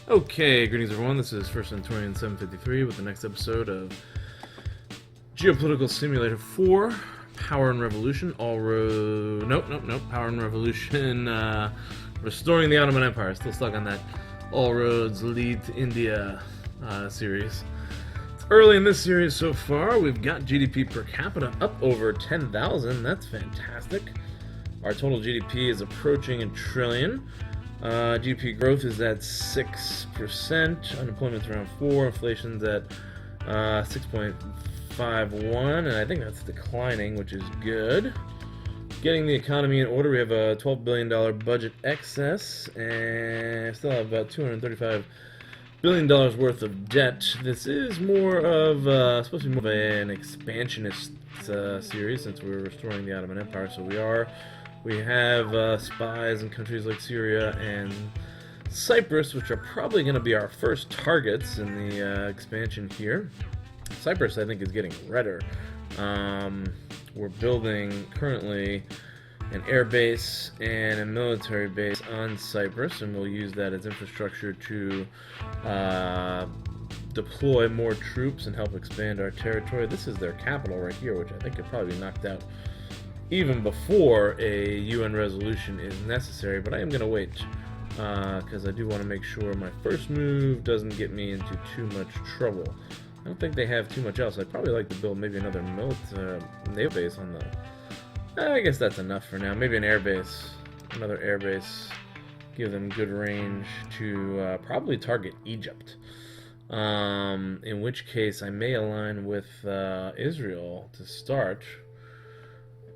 Okay, greetings everyone. This is First Centurion 753 with the next episode of Geopolitical Simulator 4, Power and Revolution, Power and Revolution, Restoring the Ottoman Empire. Still stuck on that All Roads Lead to India series. It's early in this series so far. We've got GDP per capita up over 10,000. That's fantastic. Our total GDP is approaching a trillion. GDP growth is at 6%, unemployment's around 4%, inflation's at 6.51%, and I think that's declining, which is good. Getting the economy in order, we have a $12 billion budget excess, and still have about $235 billion worth of debt. This is more of, supposed to be more of an expansionist series, since we're restoring the Ottoman Empire, so we have spies in countries like Syria and Cyprus, which are probably going to be our first targets in the expansion here. Cyprus, I think, is getting redder. We're building currently an air base and a military base on Cyprus, and we'll use that as infrastructure to deploy more troops and help expand our territory. This is their capital right here, which I think could probably be knocked out even before a UN resolution is necessary, but I am going to wait because I do want to make sure my first move doesn't get me into too much trouble. I don't think they have too much else. I'd probably like to build maybe another naval base on the... I guess that's enough for now. Maybe an air base, another air base, give them good range to probably target Egypt. In which case I may align with Israel to start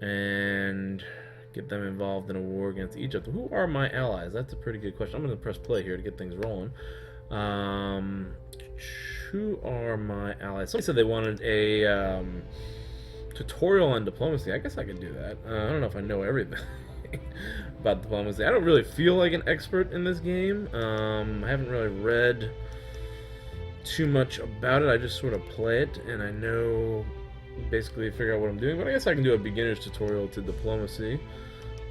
and get them involved in a war against Egypt. Who are my allies? That's a pretty good question. I'm going to press play here to get things rolling. Who are my allies? Somebody said they wanted a tutorial on diplomacy. I guess I could do that. I don't know if I know everything about diplomacy. I don't really feel like an expert in this game. I haven't really read too much about it. I just sort of play it, and I know... basically figure out what I'm doing, but I guess I can do a beginner's tutorial to diplomacy.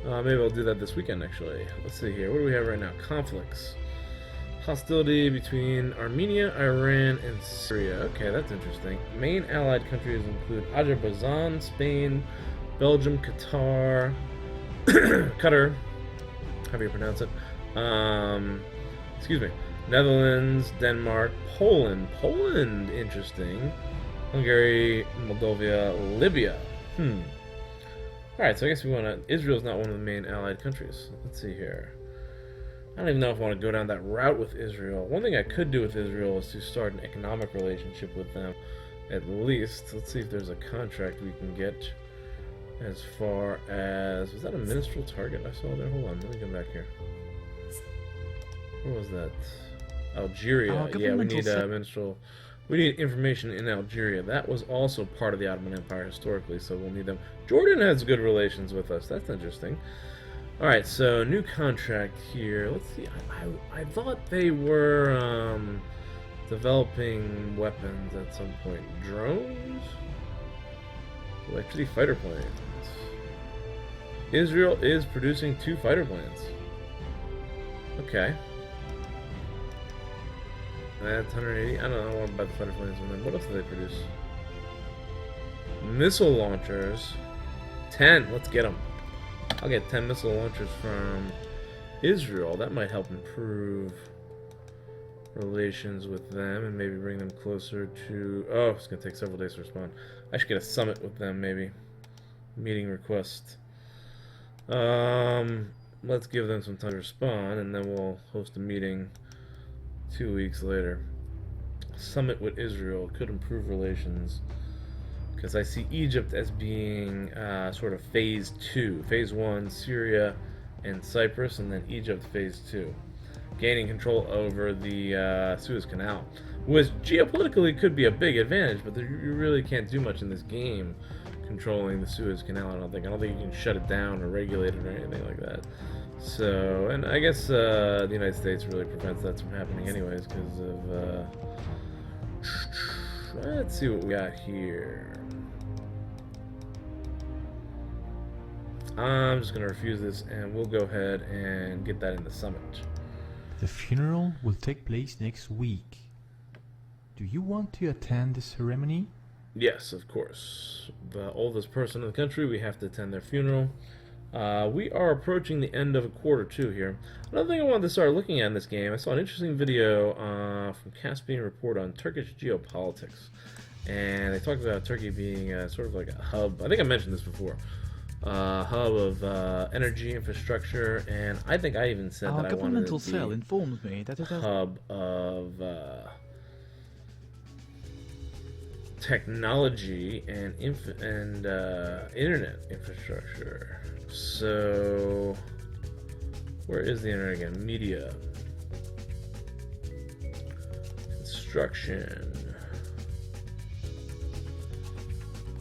Maybe I'll do that this weekend, actually. Let's see here. What do we have right now? Conflicts. Hostility between Armenia, Iran, and Syria. Okay, that's interesting. Main allied countries include Azerbaijan, Spain, Belgium, Qatar, Qatar, however you pronounce it. Excuse me. Netherlands, Denmark, Poland. Poland, interesting. Hungary, Moldova, Libya. Alright, so I guess we want to... Israel's not one of the main allied countries. Let's see here. I don't even know if I want to go down that route with Israel. One thing I could do with Israel is to start an economic relationship with them, at least. Let's see if there's a contract we can get as far as... Was that a ministerial target I saw there? Hold on, let me come back here. What was that? Algeria. Yeah, we need a ministerial... We need information in Algeria. That was also part of the Ottoman Empire historically, so we'll need them. Jordan has good relations with us. That's interesting. Alright, so new contract here. Let's see. I thought they were developing weapons at some point. Drones? Electricity fighter planes. Israel is producing 2 fighter planes. Okay. That's 180. I don't know about the fighter planes. And then what else do they produce? Missile launchers. 10. Let's get them. I'll get 10 missile launchers from Israel. That might help improve relations with them and maybe bring them closer to... Oh, it's going to take several days to respond. I should get a summit with them, maybe. Meeting request. Let's give them some time to respond, and then we'll host a meeting 2 weeks later. Summit with Israel could improve relations, because I see Egypt as being sort of phase 2. Phase 1, Syria and Cyprus, and then Egypt phase 2. Gaining control over the Suez Canal, which geopolitically could be a big advantage, but you really can't do much in this game controlling the Suez Canal. I don't think you can shut it down or regulate it or anything like that. So, and I guess the United States really prevents that from happening anyways because of... let's see what we got here. I'm just going to refuse this, and we'll go ahead and get that in the summit. The funeral will take place next week. Do you want to attend the ceremony? Yes, of course. The oldest person in the country, we have to attend their funeral. We are approaching the end of a quarter two here. Another thing I wanted to start looking at in this game, I saw an interesting video from Caspian Report on Turkish geopolitics. And they talked about Turkey being sort of like a hub. I think I mentioned this before. Hub of energy infrastructure, and I think I even said that I wanted it governmental to be cell informed me that it has hub of technology and internet infrastructure. So, where is the internet again? Media, construction.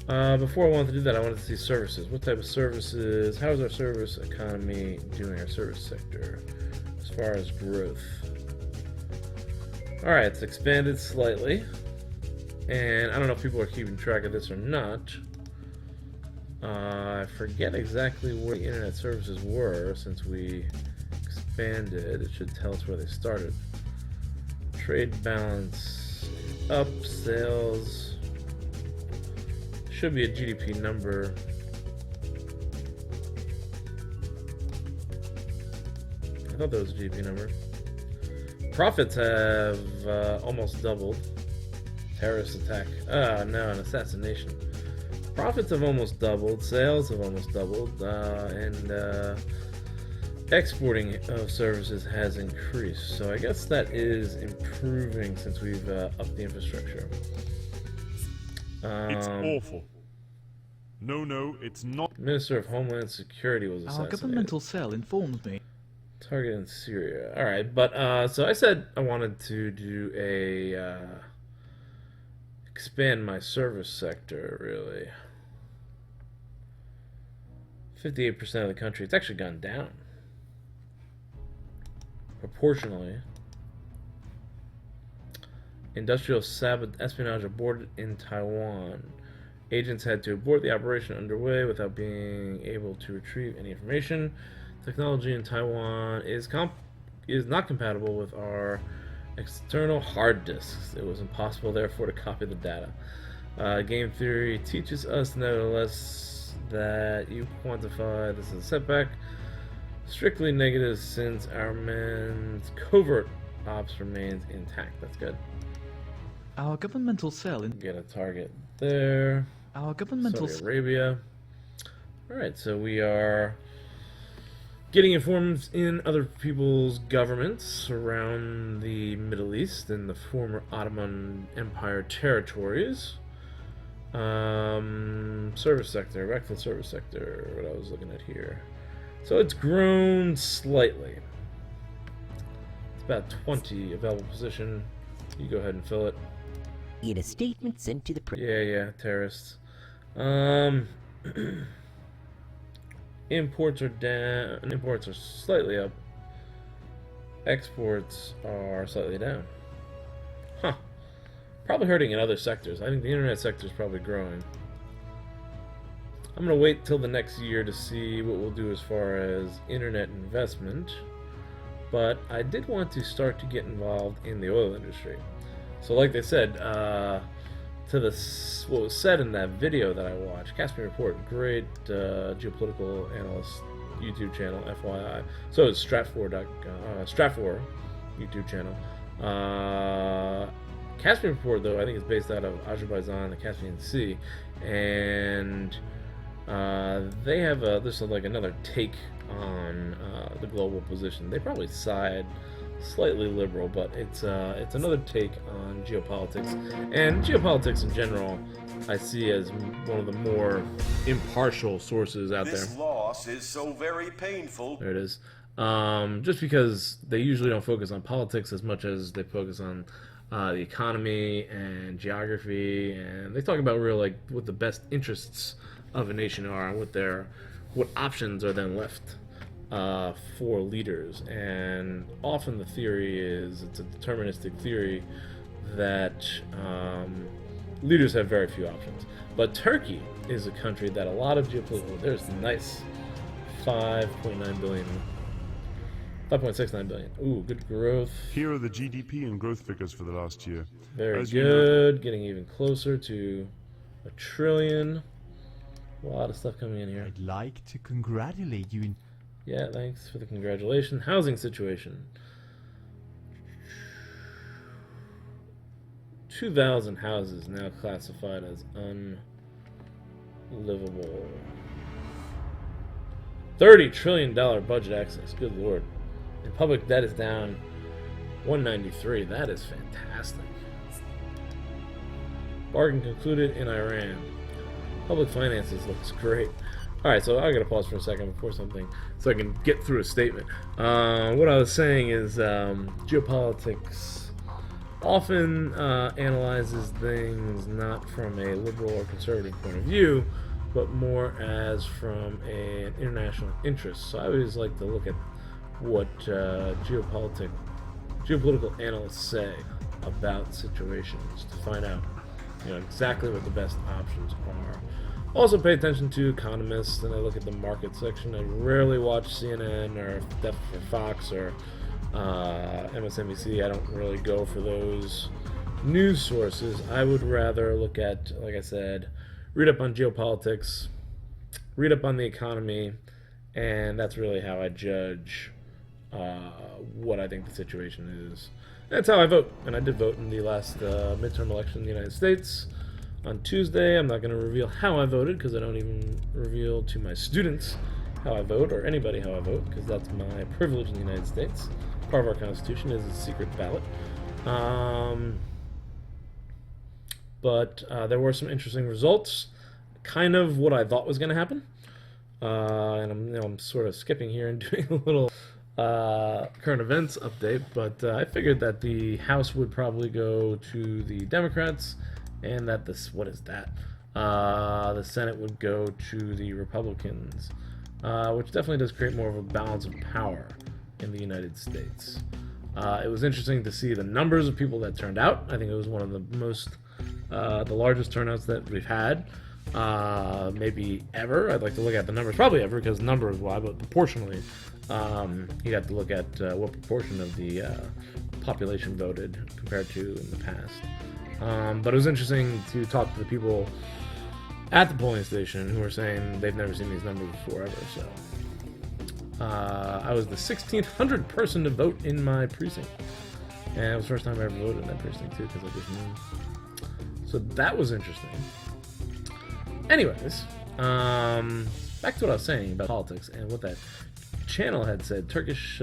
Before I wanted to do that, I wanted to see services. What type of services? How is our service economy doing, our service sector, as far as growth? Alright, it's expanded slightly. And I don't know if people are keeping track of this or not. I forget exactly where the internet services were since we expanded. It should tell us where they started. Trade balance up, sales. Should be a GDP number. I thought that was a GDP number. Profits have almost doubled. Terrorist attack. No, an assassination. Profits have almost doubled. Sales have almost doubled. And exporting of services has increased. So I guess that is improving since we've upped the infrastructure. It's awful. No, it's not. Minister of Homeland Security was assassinated. our governmental cell informed me. Target in Syria. Alright, but so I said I wanted to do a expand my service sector, really. 58% of the country. It's actually gone down. Proportionally. Industrial espionage aborted in Taiwan. Agents had to abort the operation underway without being able to retrieve any information. Technology in Taiwan is not compatible with our external hard disks. It was impossible, therefore, to copy the data. Game theory teaches us, nevertheless, that you quantify this as a setback. Strictly negative since our man's covert ops remains intact. That's good. Our governmental cell in Get a target there. our governmental Saudi Arabia. Alright, so we are getting informed in other people's governments around the Middle East and the former Ottoman Empire territories. Service sector, back to the service sector, what I was looking at here. So it's grown slightly. It's about 20 available position. You go ahead and fill it. In a statement sent to the press. Yeah, terrorists. Imports are down. Imports are slightly up. Exports are slightly down. Huh. Probably hurting in other sectors. I think the internet sector is probably growing. I'm going to wait till the next year to see what we'll do as far as internet investment. But I did want to start to get involved in the oil industry. So like they said, what was said in that video that I watched, Caspian Report, great geopolitical analyst YouTube channel, FYI. So is Stratfor YouTube channel. Caspian Report, though, I think is based out of Azerbaijan, the Caspian Sea, and they have this is like another take on the global position. They probably side slightly liberal, but it's another take on geopolitics, and geopolitics in general I see as one of the more impartial sources out there. This loss is so very painful. There it is. Just because they usually don't focus on politics as much as they focus on the economy and geography, and they talk about real like what the best interests of a nation are and what options are then left for leaders. And often the theory is, it's a deterministic theory, that leaders have very few options. But Turkey is a country that a lot of geopolitical, there's nice 5.9 billion 5.69 billion. Ooh, good growth. Here are the GDP and growth figures for the last year. Very As you know- good. Getting even closer to $1 trillion. A lot of stuff coming in here. I'd like to congratulate you in Yeah, thanks for the congratulations. Housing situation. 2,000 houses now classified as unlivable. $30 trillion budget excess. Good lord. And public debt is down 193. That is fantastic. Bargain concluded in Iran. Public finances looks great. Alright, so I gotta pause for a second before something so I can get through a statement. What I was saying is geopolitics often analyzes things not from a liberal or conservative point of view, but more as from an international interest. So I always like to look at what geopolitical analysts say about situations to find out, exactly what the best options are. Also pay attention to economists, and I look at the market section. I rarely watch CNN or Fox or MSNBC. I don't really go for those news sources. I would rather look at, like I said, read up on geopolitics, read up on the economy, and that's really how I judge what I think the situation is. That's how I vote, and I did vote in the last midterm election in the United States on Tuesday. I'm not going to reveal how I voted because I don't even reveal to my students how I vote or anybody how I vote because that's my privilege in the United States. Part of our Constitution is a secret ballot. But there were some interesting results, kind of what I thought was going to happen. And I'm sort of skipping here and doing a little current events update, but I figured that the House would probably go to the Democrats, and that the Senate would go to the Republicans, which definitely does create more of a balance of power in the United States. It was interesting to see the numbers of people that turned out. I think it was one of the largest turnouts that we've had, maybe ever. I'd like to look at the numbers, probably ever, because number is why, but proportionally, you have to look at what proportion of the population voted compared to in the past. But it was interesting to talk to the people at the polling station who were saying they've never seen these numbers before ever. So I was the 1,600th person to vote in my precinct, and it was the first time I ever voted in that precinct too, because I just moved. So that was interesting. Anyways, back to what I was saying about politics and what that channel had said. Turkey's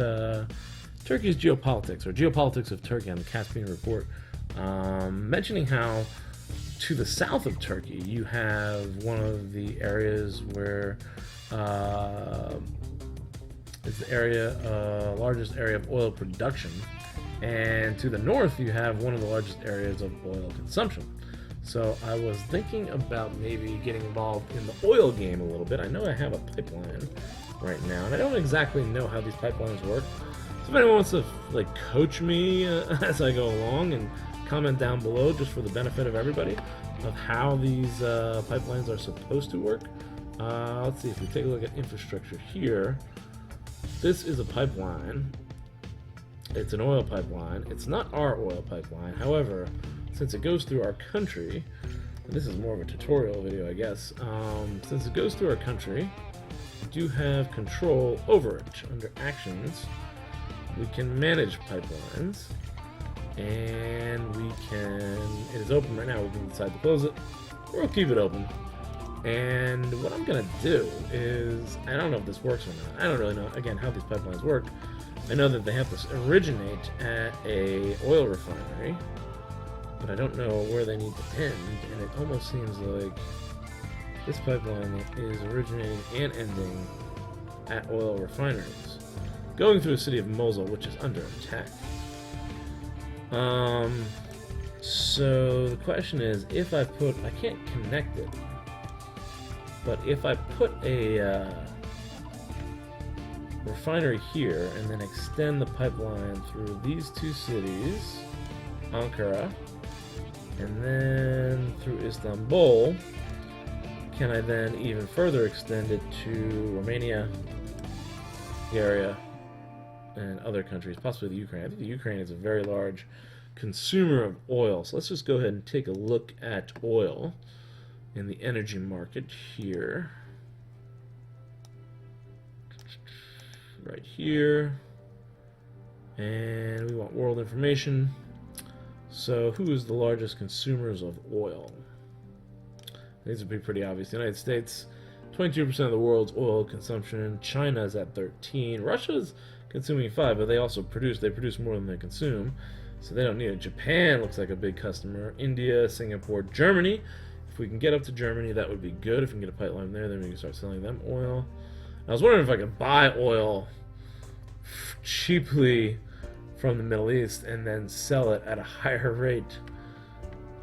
geopolitics, or geopolitics of Turkey on the Caspian Report, mentioning how to the south of Turkey you have one of the areas where it's the largest area of oil production, and to the north you have one of the largest areas of oil consumption. So I was thinking about maybe getting involved in the oil game a little bit. I know I have a pipeline right now, and I don't exactly know how these pipelines work. So if anyone wants to coach me as I go along, and comment down below just for the benefit of everybody of how these pipelines are supposed to work. Let's see, if we take a look at infrastructure here, this is a pipeline. It's an oil pipeline. It's not our oil pipeline. However, since it goes through our country, and this is more of a tutorial video, I guess, since it goes through our country, we do have control over it. Under actions, we can manage pipelines, and it is open right now. We can decide to close it, or we'll keep it open. And what I'm gonna do is, I don't know if this works or not. I don't really know, again, how these pipelines work. I know that they have to originate at a oil refinery, but I don't know where they need to end, and it almost seems like this pipeline is originating and ending at oil refineries, going through the city of Mosul, which is under attack. So the question is, I can't connect it, but if I put a refinery here and then extend the pipeline through these two cities, Ankara, and then through Istanbul, can I then even further extend it to Romania, Bulgaria, and other countries, possibly the Ukraine. I think the Ukraine is a very large consumer of oil. So let's just go ahead and take a look at oil in the energy market here. Right here. And we want world information. So who is the largest consumers of oil? These would be pretty obvious. The United States, 22% of the world's oil consumption. China is at 13. Russia's consuming 5, but they also produce. They produce more than they consume, so they don't need it. Japan looks like a big customer. India, Singapore, Germany. If we can get up to Germany, that would be good. If we can get a pipeline there, then we can start selling them oil. I was wondering if I could buy oil cheaply from the Middle East and then sell it at a higher rate.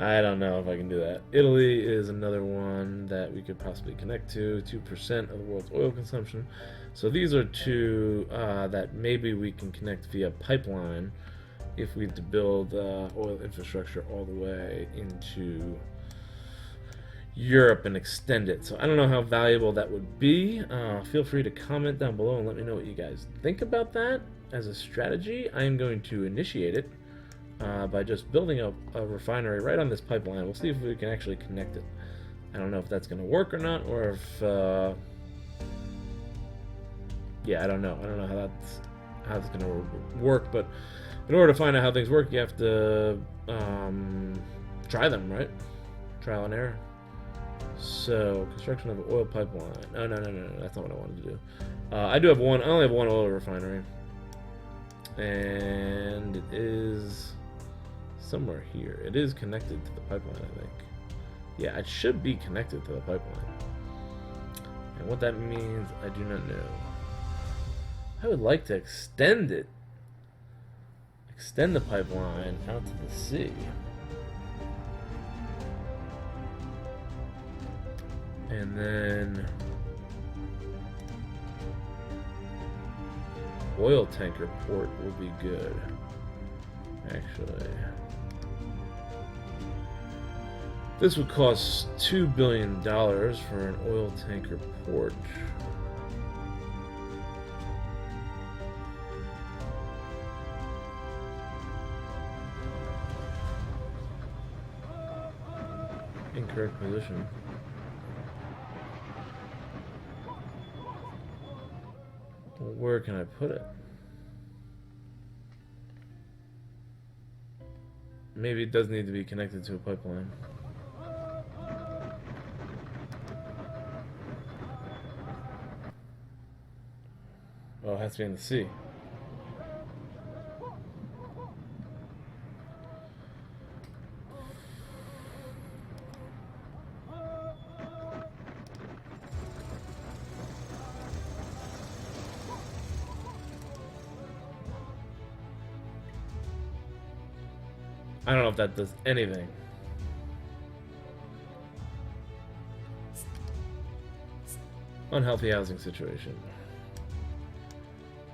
I don't know if I can do that. Italy is another one that we could possibly connect to. 2% of the world's oil consumption. So these are two that maybe we can connect via pipeline if we had to build oil infrastructure all the way into Europe and extend it. So I don't know how valuable that would be. Feel free to comment down below and let me know what you guys think about that as a strategy. I am going to initiate it by just building a refinery right on this pipeline. We'll see if we can actually connect it. I don't know if that's going to work or not, or if yeah, I don't know how that's going to work. But in order to find out how things work, you have to try them, right? Trial and error. So construction of an oil pipeline. No, that's not what I wanted to do. I only have one oil refinery, and it is somewhere here. It is connected to the pipeline, I think. Yeah, it should be connected to the pipeline. And what that means, I do not know. I would like to extend it. Extend the pipeline out to the sea. And then oil tanker port will be good, actually. This would cost $2 billion for an oil tanker port. Incorrect position. Well, where can I put it? Maybe it does need to be connected to a pipeline. Oh, it has to be in the sea. I don't know if that does anything. Unhealthy housing situation.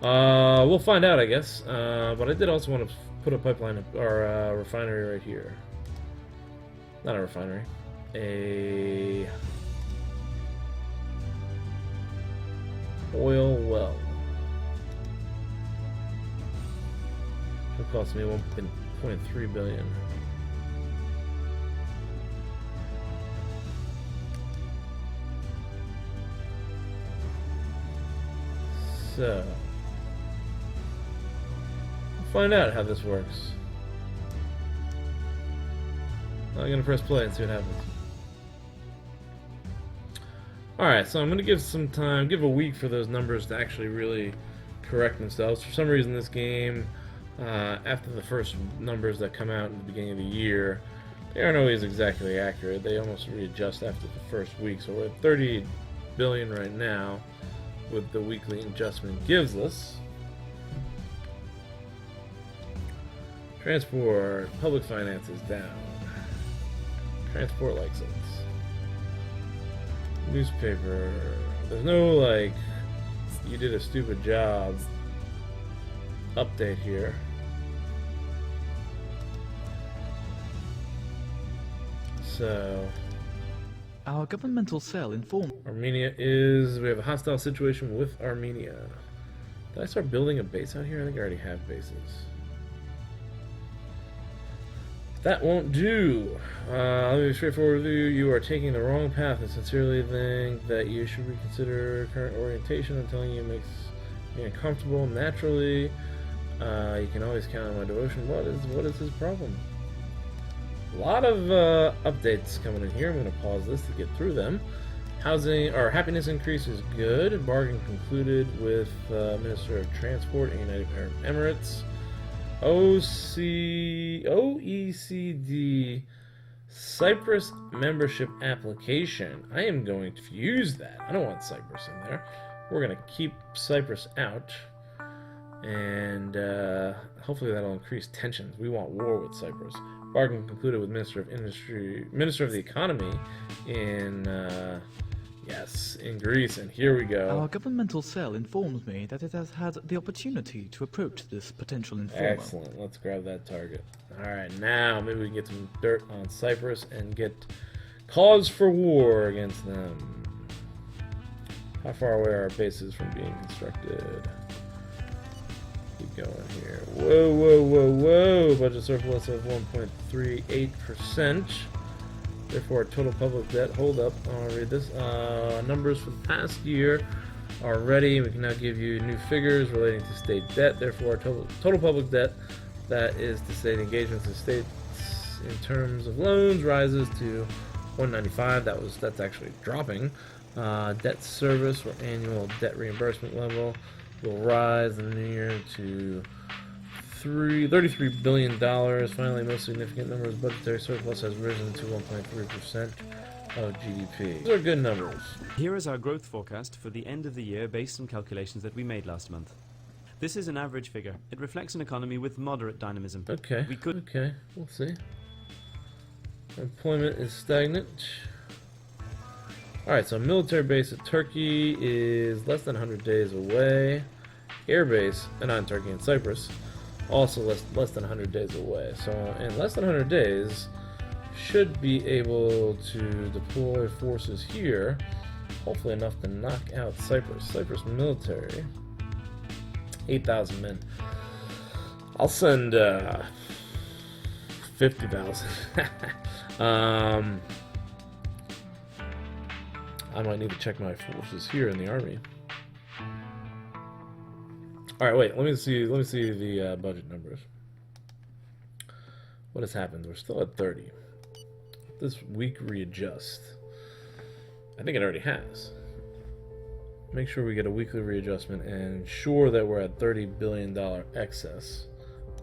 We'll find out, I guess. But I did also want to put a pipeline or a refinery right here. Not a refinery. A oil well. It cost me 1.3 billion. So, we'll find out how this works. I'm gonna press play and see what happens. Alright, so I'm gonna give some time, give a week for those numbers to actually really correct themselves. For some reason this game, after the first numbers that come out in the beginning of the year, they aren't always exactly accurate. They almost readjust after the first week. So we're at 30 billion right now with the weekly adjustment gives us. Transport, public finances down. Transport likes it. Newspaper, there's no like, you did a stupid job update here. So, Our governmental cell informed. Armenia is, we have a hostile situation with Armenia. Did I start building a base out here? I think I already have bases. That won't do. Let me be straightforward with you. You are taking the wrong path and sincerely think that you should reconsider current orientation. I'm telling you, it makes me uncomfortable naturally. You can always count on my devotion. What is his problem? A lot of updates coming in here. I'm going to pause this to get through them. Housing or happiness increase is good. Bargain concluded with Minister of Transport in United Arab Emirates. OECD Cyprus membership application. I am going to use that. I don't want Cyprus in there. We're going to keep Cyprus out. And hopefully that'll increase tensions. We want war with Cyprus. Bargain concluded with Minister of the Economy in in Greece, and here we go. Our governmental cell informs me that it has had the opportunity to approach this potential informer. Excellent. Let's grab that target. Alright, now maybe we can get some dirt on Cyprus and get cause for war against them. How far away are our bases from being constructed? Keep going here. Whoa, whoa, whoa, whoa! Budget surplus of 1.38%. Therefore, total public debt. Hold up. I'll read this. Numbers for the past year are ready. We can now give you new figures relating to state debt. Therefore, total public debt, that is to state engagements of states in terms of loans, rises to 195. That's actually dropping. Debt service or annual debt reimbursement level will rise in the new year to $33 billion. Finally, most significant numbers, budgetary surplus has risen to 1.3% of GDP. These are good numbers. Here is our growth forecast for the end of the year based on calculations that we made last month. This is an average figure. It reflects an economy with moderate dynamism. Okay, Okay, we'll see. Employment is stagnant. Alright, so military base at Turkey is less than 100 days away. Air base, not in Turkey, in Cyprus, also less than 100 days away. So in less than 100 days, should be able to deploy forces here, hopefully enough to knock out Cyprus. Cyprus military, 8,000 men. I'll send 50,000. I might need to check my forces here in the army. All right, wait. Let me see the budget numbers. What has happened? We're still at 30. This week readjust. I think it already has. Make sure we get a weekly readjustment and ensure that we're at $30 billion excess.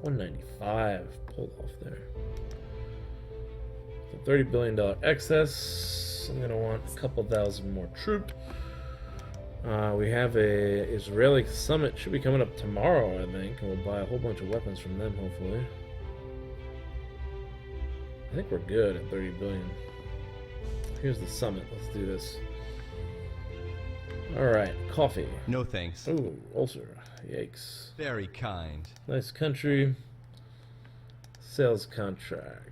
195 pulled off there. So $30 billion excess. I'm gonna want a couple thousand more troops. We have a Israeli summit, should be coming up tomorrow, I think, and we'll buy a whole bunch of weapons from them, hopefully. I think we're good at 30 billion. Here's the summit. Let's do this. Alright, coffee. No thanks. Ooh, ulcer. Yikes. Very kind. Nice country. Sales contract.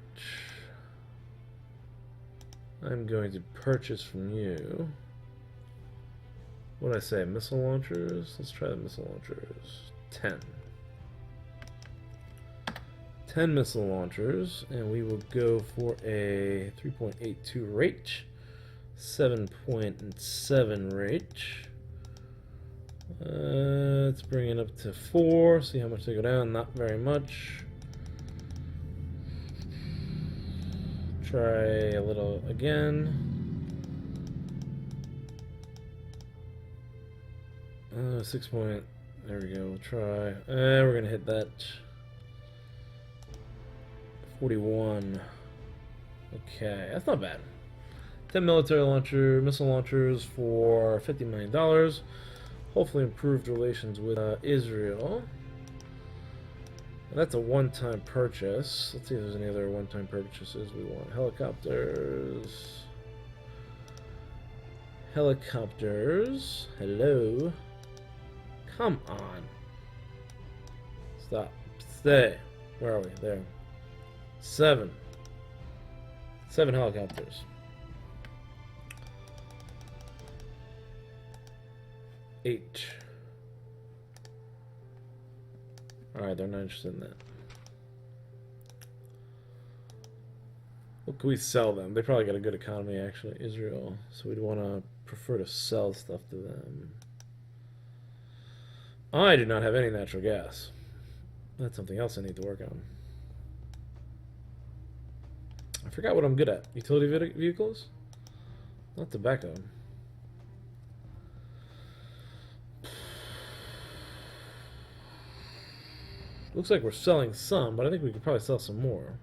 I'm going to purchase from you. What did I say? Missile launchers? Let's try the missile launchers. 10. 10 missile launchers, and we will go for a 3.82 rate, 7.7 rate. Let's bring it up to 4, see how much they go down. Not very much. Try a little again. 6 point. There we go. We'll try. We're gonna hit that. 41. Okay, that's not bad. 10 military missile launchers for $50 million. Hopefully improved relations with Israel. And that's a one-time purchase. Let's see if there's any other one-time purchases we want. Helicopters. Helicopters. Hello. Come on. Stop. Stay. Where are we? There. 7. 7 helicopters. 8. Alright, they're not interested in that. What can we sell them? They probably got a good economy, actually, Israel. So we'd want to prefer to sell stuff to them. I do not have any natural gas. That's something else I need to work on. I forgot what I'm good at. Utility vehicles? Not tobacco. Looks like we're selling some, but I think we could probably sell some more.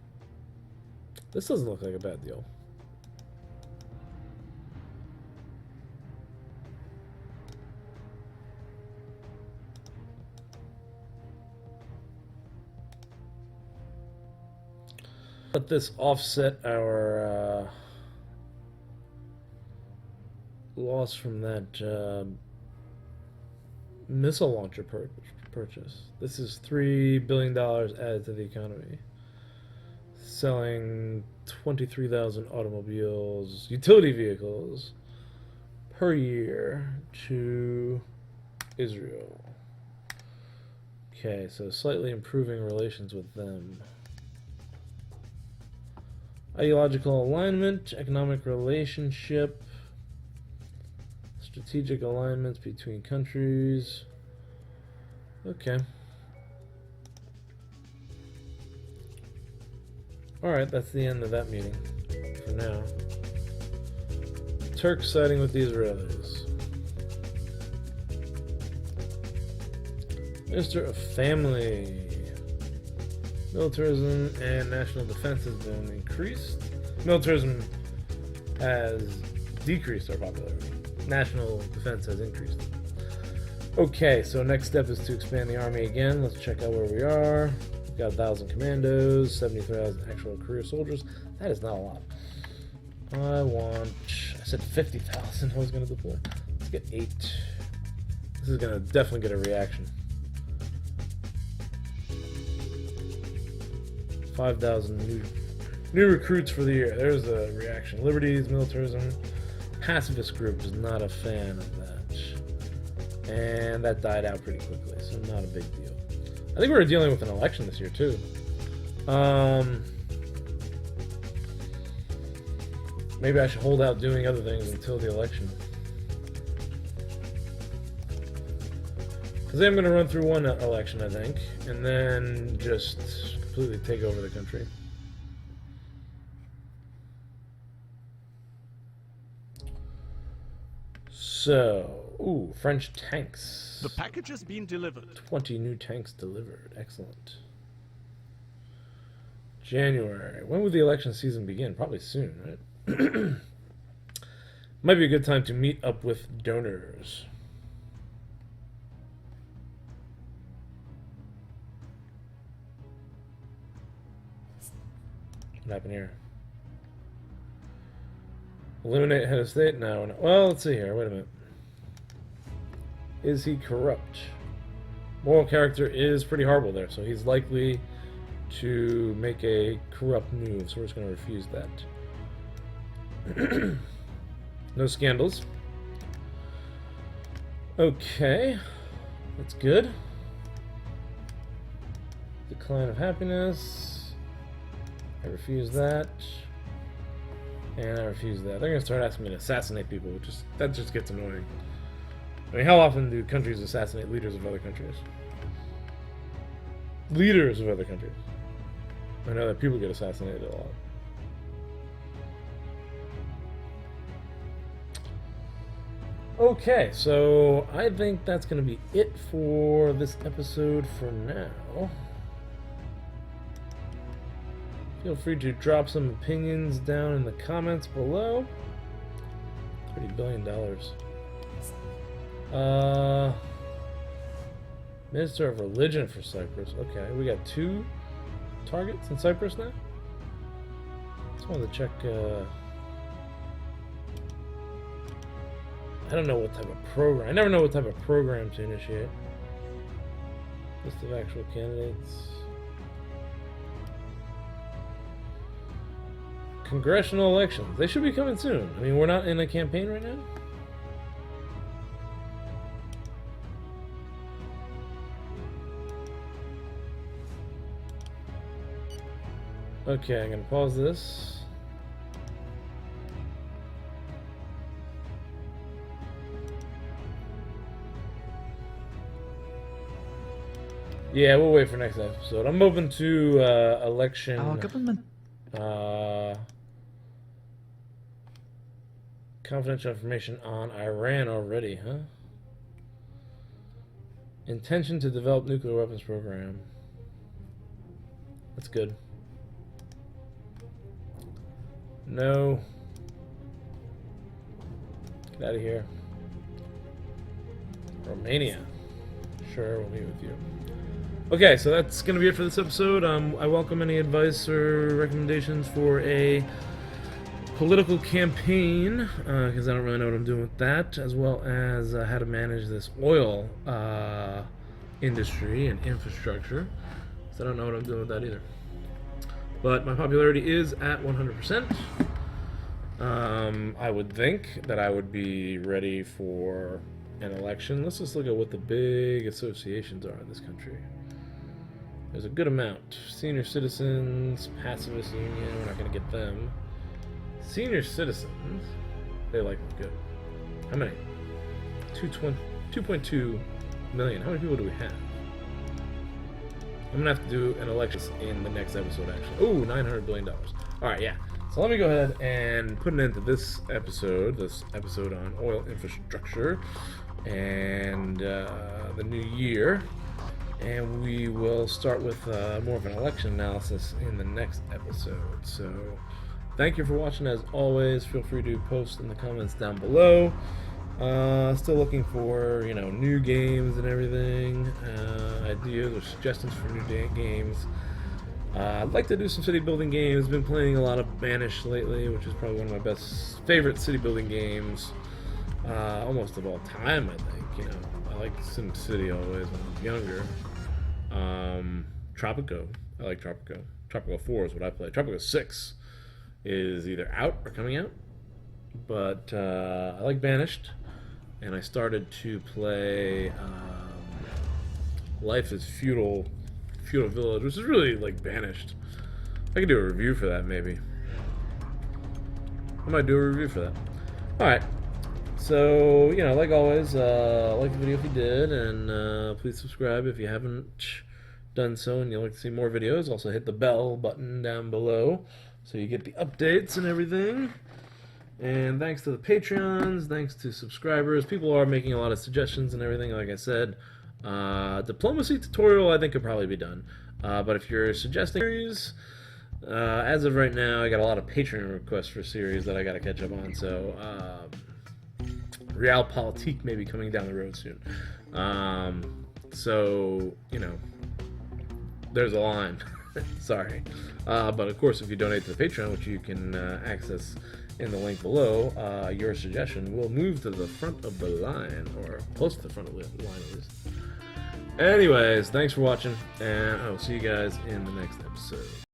This doesn't look like a bad deal. Let this offset our loss from that missile launcher purchase. This is $3 billion added to the economy. Selling 23,000 automobiles, utility vehicles per year to Israel. Okay, so slightly improving relations with them. Ideological alignment, economic relationship, strategic alignments between countries. Okay. Alright, that's the end of that meeting for now. Turks siding with the Israelis. Minister of Family. Militarism and national defense has been increased. Militarism has decreased our popularity. National defense has increased. Okay, so next step is to expand the army again. Let's check out where we are. We've got 1,000 commandos, 73,000 actual career soldiers. That is not a lot. I said 50,000 I was going to deploy. Let's get 8. This is going to definitely get a reaction. 5,000 new recruits for the year. There's a reaction. Liberties, militarism. Pacifist group is not a fan of that. And that died out pretty quickly, so not a big deal. I think we're dealing with an election this year, too. Maybe I should hold out doing other things until the election. Because I'm going to run through one election, I think, and then just completely take over the country. So, ooh, French tanks. The package has been delivered. 20 new tanks delivered. Excellent. January. When would the election season begin? Probably soon, right? Might be a good time to meet up with donors. What happened here? Eliminate head of state? No. Well, let's see here. Wait a minute. Is he corrupt? Moral character is pretty horrible there, so he's likely to make a corrupt move, so we're just going to refuse that. No scandals. Okay. That's good. Decline of happiness. I refuse that. And I refuse that. They're going to start asking me to assassinate people, that just gets annoying. I mean, how often do countries assassinate leaders of other countries? Leaders of other countries. I know that people get assassinated a lot. Okay, so I think that's going to be it for this episode for now. Feel free to drop some opinions down in the comments below. $30 billion. Minister of Religion for Cyprus. Okay, we got 2 targets in Cyprus now. Just wanted to check. I don't know what type of program. I never know what type of program to initiate. List of actual candidates. Congressional elections. They should be coming soon. I mean, we're not in a campaign right now. Okay, I'm gonna pause this. Yeah, we'll wait for next episode. I'm moving to election. Our government. Confidential information on Iran already, huh? Intention to develop nuclear weapons program. That's good. No. Get out of here. Romania. Sure, we'll meet with you. Okay, so that's going to be it for this episode. I welcome any advice or recommendations for a political campaign, because I don't really know what I'm doing with that, as well as how to manage this oil industry and infrastructure. So I don't know what I'm doing with that either. But my popularity is at 100%. I would think that I would be ready for an election. Let's just look at what the big associations are in this country. There's a good amount. Senior citizens, pacifist union, we're not going to get them. Senior citizens, they like good. How many? 2.2 million. How many people do we have? I'm going to have to do an election in the next episode, actually. Oh, $900 billion. Alright, yeah. So let me go ahead and put an end to this episode on oil infrastructure and the new year. And we will start with more of an election analysis in the next episode. So, thank you for watching. As always, feel free to post in the comments down below. Still looking for, new games and everything, ideas or suggestions for new games. I'd like to do some city building games. Been playing a lot of Banished lately, which is probably one of my favorite city building games, almost of all time. I think. I liked SimCity always when I was younger. Tropico. I like Tropico. Tropico 4 is what I play. Tropico 6 is either out or coming out. But I like Banished. And I started to play Life is Feudal Village, which is really like Banished. I could do a review for that, maybe. I might do a review for that. Alright. So, like always, like the video if you did, and please subscribe if you haven't done so and you'd like to see more videos. Also hit the bell button down below so you get the updates and everything. And thanks to the Patreons, thanks to subscribers. People are making a lot of suggestions and everything, like I said. Diplomacy tutorial I think could probably be done. But if you're suggesting series, as of right now, I got a lot of Patreon requests for series that I got to catch up on. So, Realpolitik may be coming down the road soon. So, there's a line. Sorry. But of course, if you donate to the Patreon, which you can access in the link below, your suggestion will move to the front of the line, or close to the front of the line at least. Anyways, thanks for watching, and I will see you guys in the next episode.